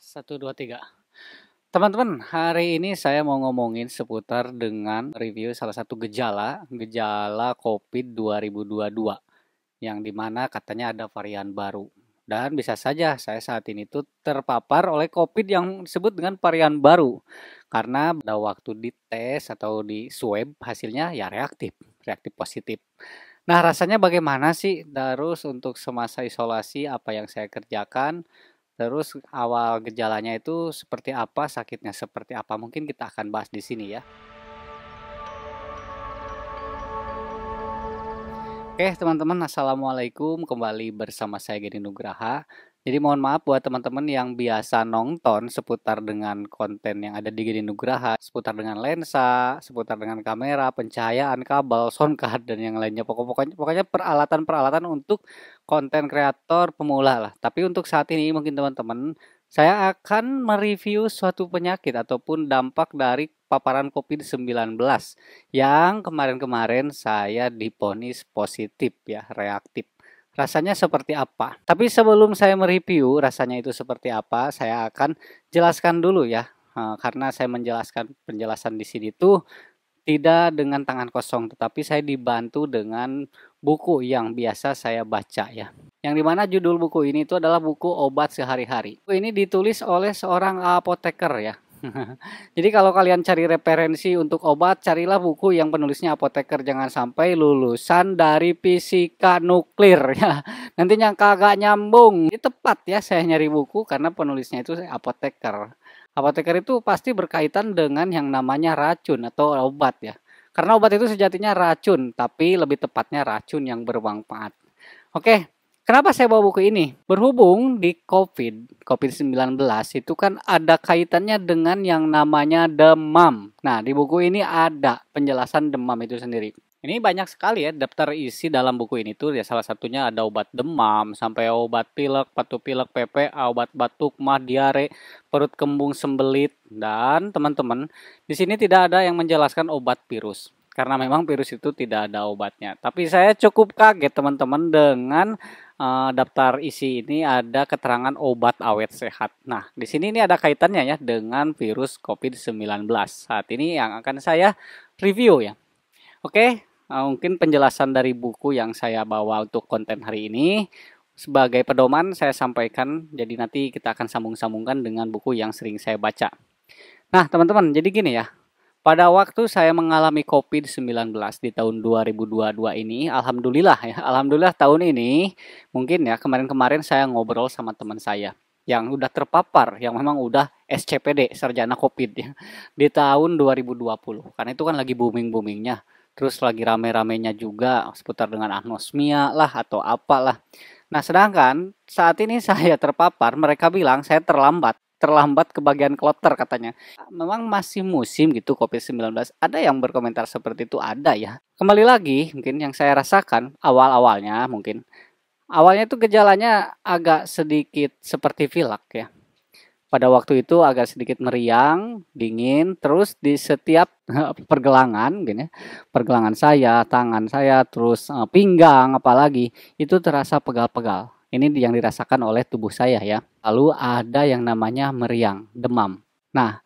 Satu, dua, tiga. Teman-teman, hari ini saya mau ngomongin seputar dengan review salah satu gejala COVID 2022, yang dimana katanya ada varian baru. Dan bisa saja saya saat ini tuh terpapar oleh COVID yang disebut dengan varian baru. Karena pada waktu dites atau di swab hasilnya ya reaktif positif. Nah, rasanya bagaimana sih? Terus untuk semasa isolasi apa yang saya kerjakan? Terus awal gejalanya itu seperti apa, sakitnya seperti apa, mungkin kita akan bahas di sini ya. Oke teman-teman, assalamualaikum, kembali bersama saya Gedi Nugraha. Jadi mohon maaf buat teman-teman yang biasa nonton seputar dengan konten yang ada di Gedi Nugraha, seputar dengan lensa, seputar dengan kamera, pencahayaan, kabel, sound card dan yang lainnya. Pokoknya peralatan-peralatan untuk konten kreator pemula lah. Tapi untuk saat ini mungkin teman-teman, saya akan mereview suatu penyakit ataupun dampak dari paparan COVID-19 yang kemarin-kemarin saya divonis positif ya, reaktif. Rasanya seperti apa? Tapi sebelum saya mereview rasanya itu seperti apa, saya akan jelaskan dulu ya. Karena saya menjelaskan penjelasan di sini tuh tidak dengan tangan kosong, tetapi saya dibantu dengan buku yang biasa saya baca ya. Yang dimana judul buku ini itu adalah buku obat sehari-hari. Buku ini ditulis oleh seorang apoteker ya. Jadi kalau kalian cari referensi untuk obat, carilah buku yang penulisnya apoteker, jangan sampai lulusan dari fisika nuklir ya. Nantinya kagak nyambung. Ini tepat ya saya nyari buku karena penulisnya itu apoteker. Apoteker itu pasti berkaitan dengan yang namanya racun atau obat ya. Karena obat itu sejatinya racun, tapi lebih tepatnya racun yang bermanfaat. Oke, kenapa saya bawa buku ini? Berhubung di COVID-19 itu kan ada kaitannya dengan yang namanya demam. Nah, di buku ini ada penjelasan demam itu sendiri. Ini banyak sekali ya daftar isi dalam buku ini tuh ya, salah satunya ada obat demam, sampai obat pilek, batuk pilek, PPA, obat batuk, mah, diare, perut kembung, sembelit, dan teman-teman, di sini tidak ada yang menjelaskan obat virus. Karena memang virus itu tidak ada obatnya. Tapi saya cukup kaget teman-teman dengan daftar isi ini ada keterangan obat awet sehat. Nah, di sini ini ada kaitannya ya dengan virus COVID-19. Saat ini yang akan saya review ya. Oke, mungkin penjelasan dari buku yang saya bawa untuk konten hari ini sebagai pedoman saya sampaikan. Jadi nanti kita akan sambung-sambungkan dengan buku yang sering saya baca. Nah, teman-teman, jadi gini ya. Pada waktu saya mengalami COVID-19 di tahun 2022 ini, alhamdulillah ya, alhamdulillah tahun ini, mungkin ya kemarin-kemarin saya ngobrol sama teman saya yang udah terpapar, yang memang udah SCPD, sarjana COVID ya, di tahun 2020. Karena itu kan lagi booming-boomingnya. Terus lagi rame-ramenya juga seputar dengan anosmia lah atau apalah. Nah, sedangkan saat ini saya terpapar, mereka bilang saya terlambat ke bagian kloter katanya. Memang masih musim gitu COVID-19. Ada yang berkomentar seperti itu, ada ya. Kembali lagi mungkin yang saya rasakan awal-awalnya mungkin. Awalnya itu gejalanya agak sedikit seperti pilek ya. Pada waktu itu agak sedikit meriang, dingin, terus di setiap pergelangan gini, pergelangan saya, tangan saya, terus pinggang apalagi itu terasa pegal-pegal. Ini yang dirasakan oleh tubuh saya ya. Lalu ada yang namanya meriang, demam. Nah,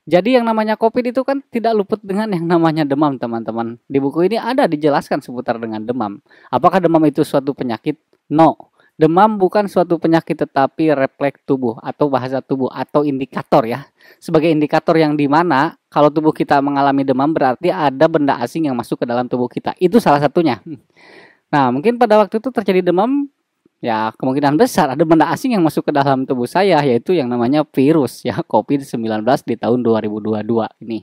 jadi yang namanya COVID itu kan tidak luput dengan yang namanya demam, teman-teman. Di buku ini ada dijelaskan seputar dengan demam. Apakah demam itu suatu penyakit? No. Demam bukan suatu penyakit tetapi refleks tubuh atau bahasa tubuh atau indikator ya. Sebagai indikator yang dimana kalau tubuh kita mengalami demam berarti ada benda asing yang masuk ke dalam tubuh kita. Itu salah satunya. Nah, mungkin pada waktu itu terjadi demam, ya kemungkinan besar ada benda asing yang masuk ke dalam tubuh saya, yaitu yang namanya virus ya, COVID-19 di tahun 2022 ini.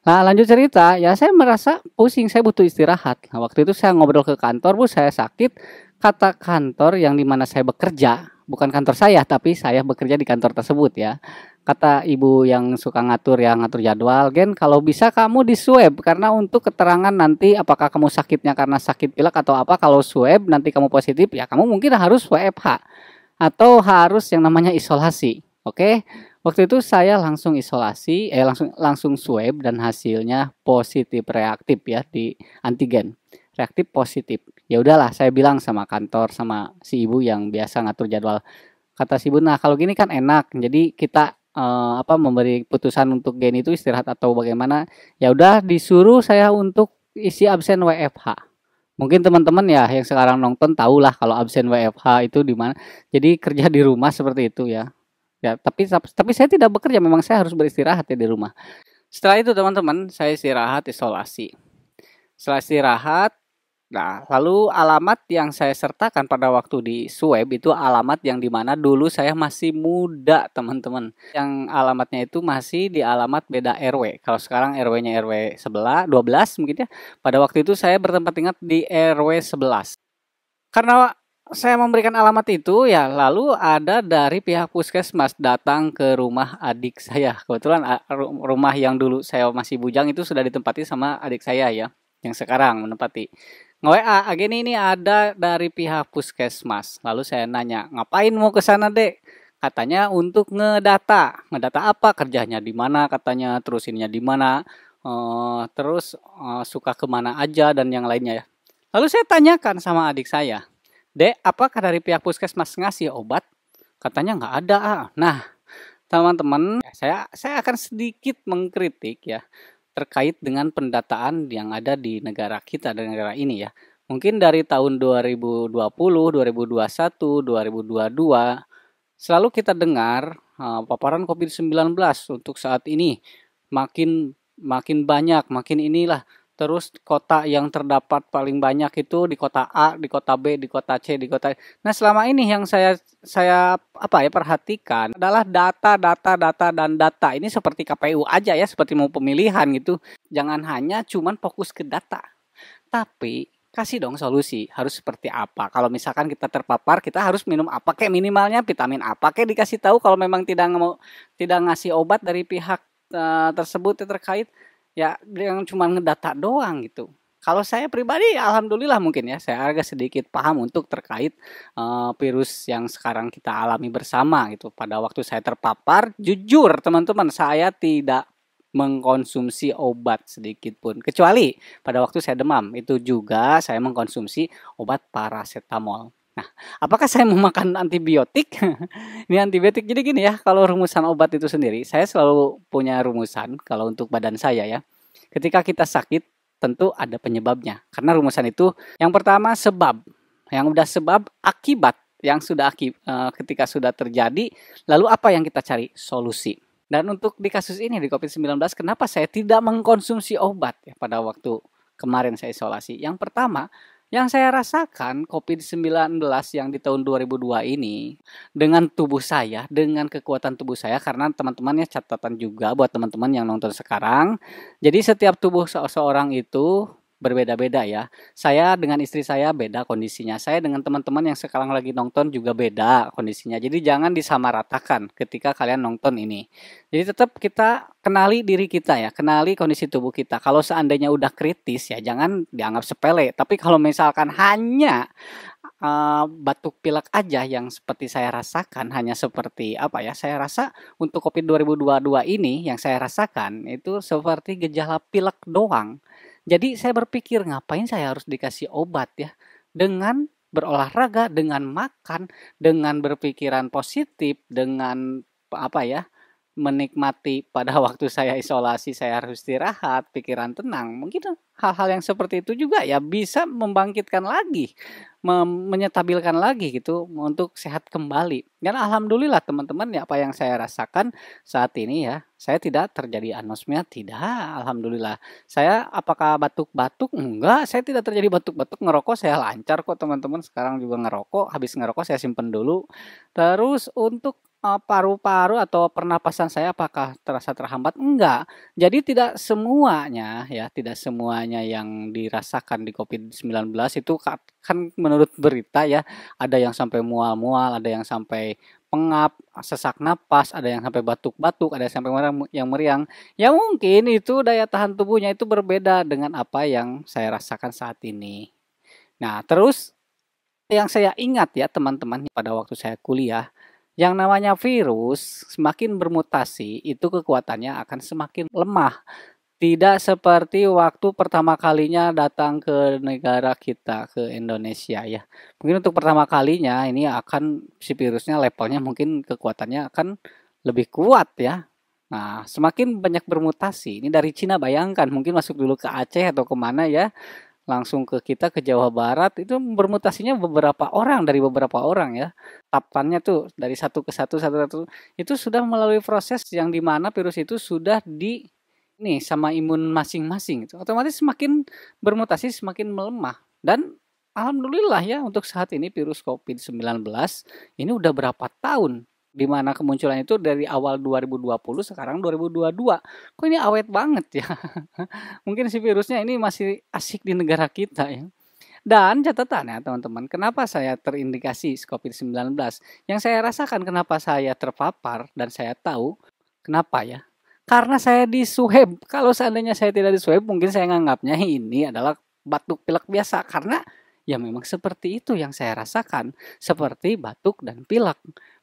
Nah, lanjut cerita, ya saya merasa pusing, saya butuh istirahat. Nah, waktu itu saya ngobrol ke kantor, Bu, saya sakit. Kata kantor yang dimana saya bekerja, bukan kantor saya, tapi saya bekerja di kantor tersebut ya. Kata ibu yang suka ngatur jadwal, Gen, kalau bisa kamu di swab karena untuk keterangan nanti apakah kamu sakitnya karena sakit pilek atau apa. Kalau swab nanti kamu positif, ya kamu mungkin harus WFH atau harus yang namanya isolasi. Oke. Waktu itu saya langsung isolasi, langsung swab dan hasilnya positif reaktif ya di antigen. Reaktif positif. Ya udahlah, saya bilang sama kantor sama si ibu yang biasa ngatur jadwal. kata si ibu, "Nah, kalau gini kan enak. Jadi kita memberi putusan untuk Gen itu istirahat atau bagaimana?" Ya udah disuruh saya untuk isi absen WFH. Mungkin teman-teman ya yang sekarang nonton tahulah kalau absen WFH itu di mana. Jadi kerja di rumah seperti itu ya. Ya, tapi saya tidak bekerja, memang saya harus beristirahat ya di rumah. Setelah itu teman-teman, saya istirahat isolasi. Setelah istirahat, nah lalu alamat yang saya sertakan pada waktu di swab itu alamat yang dimana dulu saya masih muda teman-teman. Yang alamatnya itu masih di alamat beda RW. Kalau sekarang RW-nya RW 12 mungkin ya. Pada waktu itu saya bertempat tinggal di RW 11. Karena saya memberikan alamat itu ya, lalu ada dari pihak puskesmas datang ke rumah adik saya. Kebetulan rumah yang dulu saya masih bujang itu sudah ditempati sama adik saya ya, yang sekarang menempati. Nge-WA, "Gini ini ada dari pihak puskesmas." Lalu saya nanya, "Ngapain mau ke sana, Dek?" Katanya untuk ngedata. Ngedata apa? Kerjanya di mana katanya, terus ininya di mana, suka kemana aja dan yang lainnya ya. Lalu saya tanyakan sama adik saya, "Dek, apakah dari pihak puskesmas ngasih obat?" Katanya nggak ada. Nah, teman-teman, saya akan sedikit mengkritik ya terkait dengan pendataan yang ada di negara kita, di negara ini ya. Mungkin dari tahun 2020, 2021, 2022 selalu kita dengar paparan COVID-19 untuk saat ini makin makin banyak, makin inilah. Terus kota yang terdapat paling banyak itu di kota A, di kota B, di kota C, di kota. Nah, selama ini yang saya perhatikan adalah data, data, data dan data. Ini seperti KPU aja ya, seperti mau pemilihan gitu. Jangan hanya cuman fokus ke data. Tapi kasih dong solusi, harus seperti apa. Kalau misalkan kita terpapar, kita harus minum apa kayak, minimalnya vitamin apa kayak, dikasih tahu. Kalau memang tidak ngasih obat dari pihak tersebut terkait, ya yang cuma ngedata doang gitu. Kalau saya pribadi alhamdulillah mungkin ya saya agak sedikit paham untuk terkait virus yang sekarang kita alami bersama gitu. Pada waktu saya terpapar, jujur teman-teman, saya tidak mengkonsumsi obat sedikit pun, kecuali pada waktu saya demam, itu juga saya mengkonsumsi obat paracetamol. Nah, apakah saya memakan antibiotik? Ini antibiotik. Jadi gini ya, kalau rumusan obat itu sendiri, saya selalu punya rumusan kalau untuk badan saya ya. Ketika kita sakit, tentu ada penyebabnya. Karena rumusan itu yang pertama sebab, yang udah sebab akibat, yang sudah ketika sudah terjadi, lalu apa yang kita cari? Solusi. Dan untuk di kasus ini di COVID-19, kenapa saya tidak mengkonsumsi obat ya pada waktu kemarin saya isolasi? Yang pertama, yang saya rasakan COVID-19 yang di tahun 2002 ini dengan tubuh saya, dengan kekuatan tubuh saya, karena teman-temannya catatan juga buat teman-teman yang nonton sekarang. Jadi setiap tubuh seseorang itu berbeda-beda ya. Saya dengan istri saya beda kondisinya. Saya dengan teman-teman yang sekarang lagi nonton juga beda kondisinya. Jadi jangan disamaratakan ketika kalian nonton ini. Jadi tetap kita kenali diri kita ya, kenali kondisi tubuh kita. Kalau seandainya udah kritis ya jangan dianggap sepele. Tapi kalau misalkan hanya batuk pilek aja yang seperti saya rasakan, hanya seperti apa ya, saya rasa untuk COVID 2022 ini yang saya rasakan itu seperti gejala pilek doang. Jadi saya berpikir ngapain saya harus dikasih obat ya, dengan berolahraga, dengan makan, dengan berpikiran positif, dengan apa ya, menikmati pada waktu saya isolasi saya harus istirahat, pikiran tenang. Mungkin hal-hal yang seperti itu juga ya bisa membangkitkan lagi, menyetabilkan lagi gitu untuk sehat kembali. Dan alhamdulillah teman-teman ya, apa yang saya rasakan saat ini ya, saya tidak terjadi anosmia, tidak, alhamdulillah. Saya apakah batuk-batuk? Enggak, saya tidak terjadi batuk-batuk. Ngerokok saya lancar kok teman-teman, sekarang juga ngerokok, habis ngerokok saya simpen dulu. Terus untuk paru-paru atau pernapasan saya apakah terasa terhambat? Enggak. Jadi tidak semuanya ya, tidak semuanya yang dirasakan di COVID-19 itu kan menurut berita ya, ada yang sampai mual-mual, ada yang sampai pengap, sesak napas, ada yang sampai batuk-batuk, ada yang sampai yang meriang. Ya mungkin itu daya tahan tubuhnya itu berbeda dengan apa yang saya rasakan saat ini. Nah, terus yang saya ingat ya teman-teman pada waktu saya kuliah, yang namanya virus semakin bermutasi itu kekuatannya akan semakin lemah. Tidak seperti waktu pertama kalinya datang ke negara kita, ke Indonesia ya. Mungkin untuk pertama kalinya ini akan si virusnya levelnya mungkin kekuatannya akan lebih kuat ya. Nah, semakin banyak bermutasi. Ini dari Cina bayangkan, mungkin masuk dulu ke Aceh atau kemana ya, langsung ke kita ke Jawa Barat itu bermutasinya beberapa orang dari beberapa orang ya. Tapannya tuh dari satu ke satu itu sudah melalui proses yang dimana virus itu sudah di nih sama imun masing-masing itu otomatis semakin bermutasi semakin melemah dan alhamdulillah ya untuk saat ini virus COVID-19 ini udah berapa tahun di mana kemunculan itu dari awal 2020 sekarang 2022. Kok ini awet banget ya. Mungkin si virusnya ini masih asik di negara kita ya. Dan catatannya teman-teman, kenapa saya terindikasi COVID-19? Yang saya rasakan kenapa saya terpapar dan saya tahu kenapa ya? Karena saya di swab. Kalau seandainya saya tidak di swab, mungkin saya nganggapnya ini adalah batuk pilek biasa. Karena ya memang seperti itu yang saya rasakan. Seperti batuk dan pilek.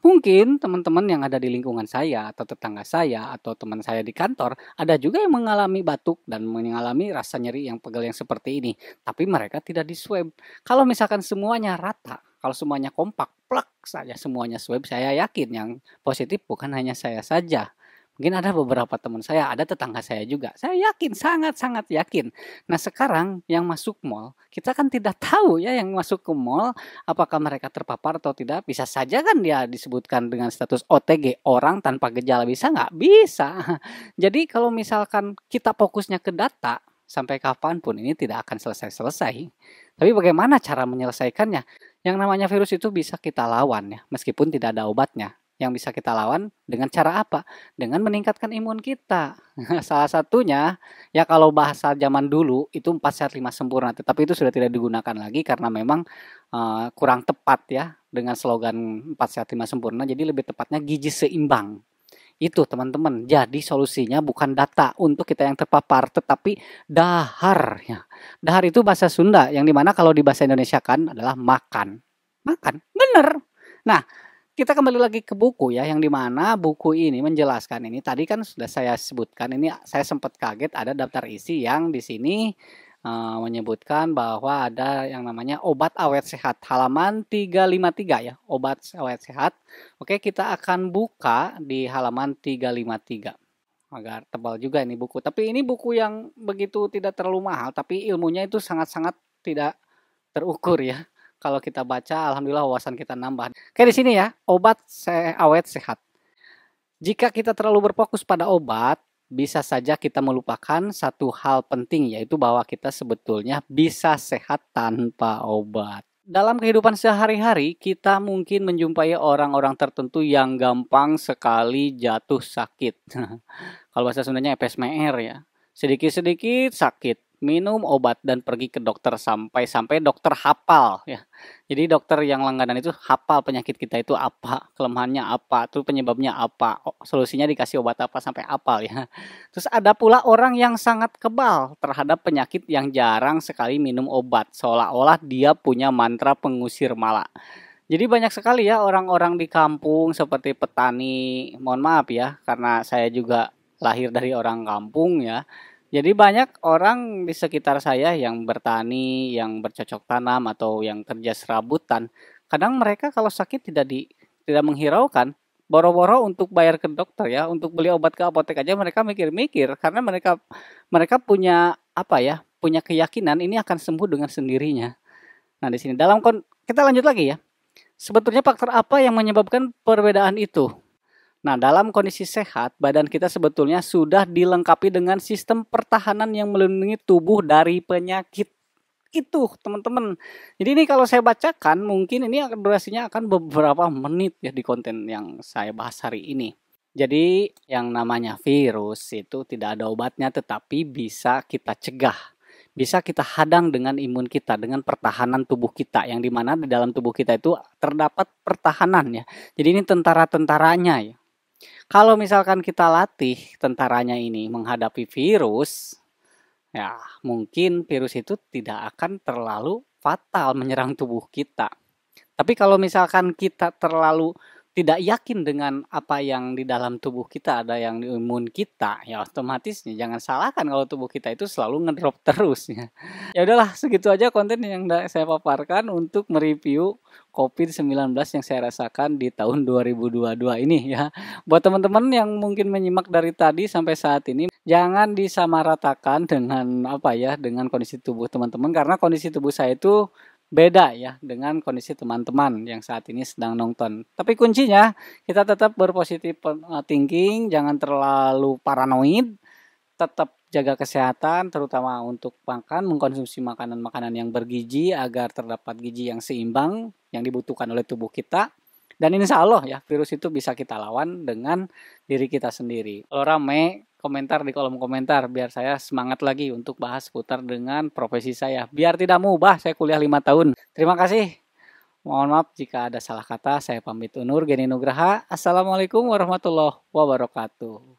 Mungkin teman-teman yang ada di lingkungan saya, atau tetangga saya, atau teman saya di kantor, ada juga yang mengalami batuk dan mengalami rasa nyeri yang pegal yang seperti ini. Tapi mereka tidak di swab. Kalau misalkan semuanya rata, kalau semuanya kompak, plak saja semuanya swab, saya yakin yang positif bukan hanya saya saja. Mungkin ada beberapa teman saya, ada tetangga saya juga. Saya yakin, sangat-sangat yakin. Nah sekarang yang masuk mall, kita kan tidak tahu ya yang masuk ke mall, apakah mereka terpapar atau tidak. Bisa saja kan dia disebutkan dengan status OTG, orang tanpa gejala. Bisa nggak? Bisa. Jadi kalau misalkan kita fokusnya ke data, sampai kapanpun ini tidak akan selesai-selesai. Tapi bagaimana cara menyelesaikannya? Yang namanya virus itu bisa kita lawan ya, meskipun tidak ada obatnya. Yang bisa kita lawan dengan cara apa? Dengan meningkatkan imun kita. Salah satunya, ya kalau bahasa zaman dulu itu 4 sehat 5 sempurna, tetapi itu sudah tidak digunakan lagi karena memang kurang tepat ya dengan slogan 4 sehat 5 sempurna. Jadi lebih tepatnya gizi seimbang. Itu teman-teman. Jadi solusinya bukan data untuk kita yang terpapar, tetapi dahar ya. Dahar itu bahasa Sunda yang dimana kalau di bahasa Indonesia kan adalah makan. Makan, bener. Nah, kita kembali lagi ke buku ya, yang dimana buku ini menjelaskan ini tadi kan sudah saya sebutkan ini saya sempat kaget ada daftar isi yang di sini menyebutkan bahwa ada yang namanya obat awet sehat halaman 353 ya, obat awet sehat. Oke, kita akan buka di halaman 353. Agak tebal juga ini buku, tapi ini buku yang begitu tidak terlalu mahal, tapi ilmunya itu sangat-sangat tidak terukur ya. Kalau kita baca, alhamdulillah wawasan kita nambah. Kayak di sini ya, obat awet sehat. Jika kita terlalu berfokus pada obat, bisa saja kita melupakan satu hal penting, yaitu bahwa kita sebetulnya bisa sehat tanpa obat. Dalam kehidupan sehari-hari, kita mungkin menjumpai orang-orang tertentu yang gampang sekali jatuh sakit. Kalau bahasa Sundanya epesmeer ya. Sedikit-sedikit sakit. Minum obat dan pergi ke dokter sampai dokter hafal ya. Jadi dokter yang langganan itu hafal penyakit kita itu apa, kelemahannya apa, terus penyebabnya apa, solusinya dikasih obat apa sampai hafal ya. Terus ada pula orang yang sangat kebal terhadap penyakit yang jarang sekali minum obat, seolah-olah dia punya mantra pengusir mala. Jadi banyak sekali ya orang-orang di kampung seperti petani, mohon maaf ya karena saya juga lahir dari orang kampung ya. Jadi banyak orang di sekitar saya yang bertani, yang bercocok tanam atau yang kerja serabutan. Kadang mereka kalau sakit tidak menghiraukan, boro-boro untuk bayar ke dokter ya, untuk beli obat ke apotek aja mereka mikir-mikir karena mereka punya apa ya, punya keyakinan ini akan sembuh dengan sendirinya. Nah, di sini kita lanjut lagi ya. Sebetulnya faktor apa yang menyebabkan perbedaan itu? Nah, dalam kondisi sehat, badan kita sebetulnya sudah dilengkapi dengan sistem pertahanan yang melindungi tubuh dari penyakit. Itu, teman-teman. Jadi ini kalau saya bacakan, mungkin ini durasinya akan beberapa menit ya di konten yang saya bahas hari ini. Jadi, yang namanya virus itu tidak ada obatnya, tetapi bisa kita cegah. Bisa kita hadang dengan imun kita, dengan pertahanan tubuh kita, yang dimana di dalam tubuh kita itu terdapat pertahanan ya. Jadi ini tentara-tentaranya ya. Kalau misalkan kita latih tentaranya ini menghadapi virus, ya mungkin virus itu tidak akan terlalu fatal menyerang tubuh kita. Tapi kalau misalkan kita terlalu tidak yakin dengan apa yang di dalam tubuh kita, ada yang di imun kita, ya otomatis jangan salahkan kalau tubuh kita itu selalu ngedrop terus ya. Ya udahlah, segitu aja konten yang saya paparkan untuk mereview COVID-19 yang saya rasakan di tahun 2022 ini ya. Buat teman-teman yang mungkin menyimak dari tadi sampai saat ini, jangan disamaratakan dengan dengan kondisi tubuh teman-teman, karena kondisi tubuh saya itu beda ya dengan kondisi teman-teman yang saat ini sedang nonton. Tapi kuncinya kita tetap berpositif thinking, jangan terlalu paranoid, tetap jaga kesehatan terutama untuk makan, mengkonsumsi makanan-makanan yang bergizi agar terdapat gizi yang seimbang yang dibutuhkan oleh tubuh kita. Dan insya Allah ya virus itu bisa kita lawan dengan diri kita sendiri. Kalau rame, komentar di kolom komentar biar saya semangat lagi untuk bahas seputar dengan profesi saya. Biar tidak mubah saya kuliah 5 tahun. Terima kasih. Mohon maaf jika ada salah kata. Saya pamit undur. Geni Nugraha. Assalamualaikum warahmatullahi wabarakatuh.